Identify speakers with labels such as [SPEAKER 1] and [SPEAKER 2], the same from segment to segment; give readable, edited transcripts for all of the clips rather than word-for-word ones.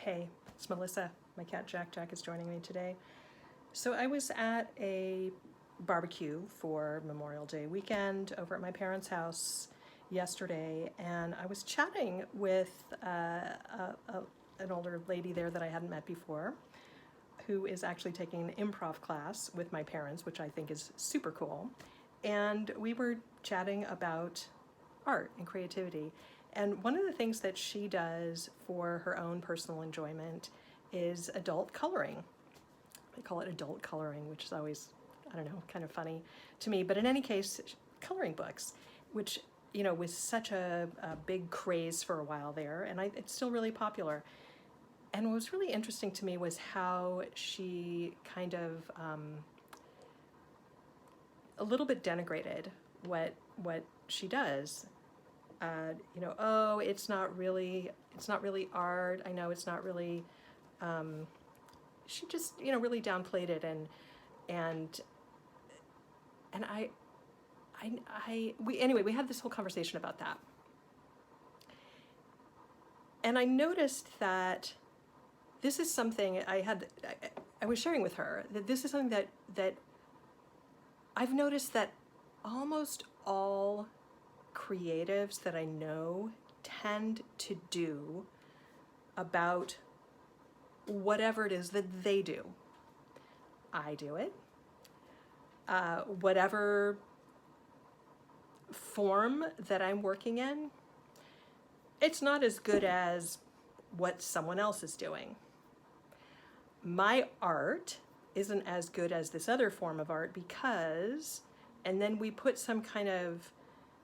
[SPEAKER 1] Hey, it's Melissa. My cat Jack. Jack is joining me today. So I was at a barbecue for Memorial Day weekend over at my parents' house yesterday, and I was chatting with an older lady there that I hadn't met before, who is actually taking an improv class with my parents, which I think is super cool. And we were chatting about art and creativity. And one of the things that she does for her own personal enjoyment is adult coloring. They call it adult coloring, which is always, I don't know, kind of funny to me. But in any case, coloring books, which, you know, was such a big craze for a while there, and it's still really popular. And what was really interesting to me was how she kind of a little bit denigrated what she does. You know, oh, it's not really art. I know it's not really. She just, you know, really downplayed it, and we had this whole conversation about that, and I noticed that this is something I was sharing with her, that this is something that I've noticed that almost all creatives that I know tend to do about whatever it is that they do. I do it. Whatever form that I'm working in, it's not as good as what someone else is doing. My art isn't as good as this other form of art because, and then we put some kind of,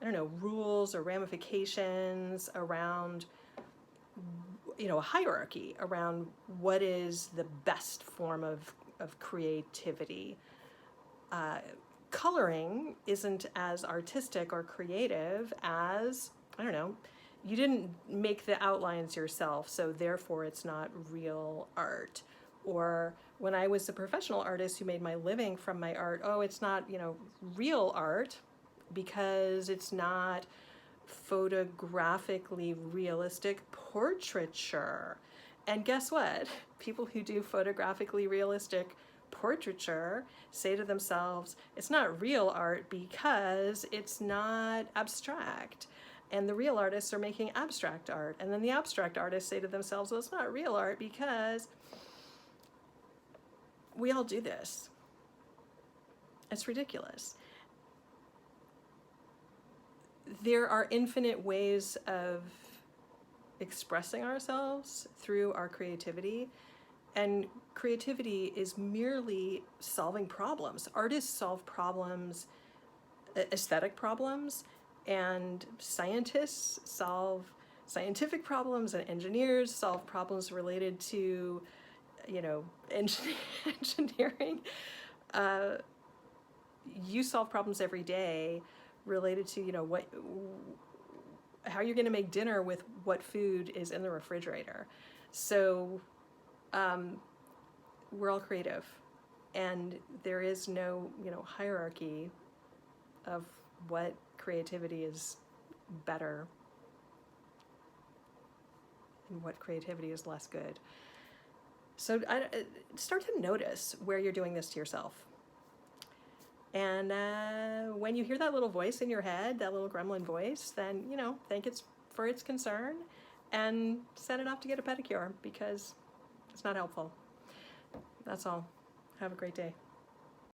[SPEAKER 1] I don't know, rules or ramifications around, you know, a hierarchy around what is the best form of creativity. Coloring isn't as artistic or creative as, I don't know, you didn't make the outlines yourself, so therefore it's not real art. Or when I was a professional artist who made my living from my art, oh, it's not, you know, real art because it's not photographically realistic portraiture. And guess what? People who do photographically realistic portraiture say to themselves, it's not real art because it's not abstract. And the real artists are making abstract art. And then the abstract artists say to themselves, well, it's not real art because we all do this. It's ridiculous. There are infinite ways of expressing ourselves through our creativity, and creativity is merely solving problems. Artists solve problems, aesthetic problems, and scientists solve scientific problems, and engineers solve problems related to, you know, engineering. You solve problems every day related to, you know, how you're going to make dinner with what food is in the refrigerator. So we're all creative, and there is no, you know, hierarchy of what creativity is better and what creativity is less good. So start to notice where you're doing this to yourself. And when you hear that little voice in your head, that little gremlin voice, then, you know, thank it for its concern and send it off to get a pedicure because it's not helpful. That's all. Have a great day.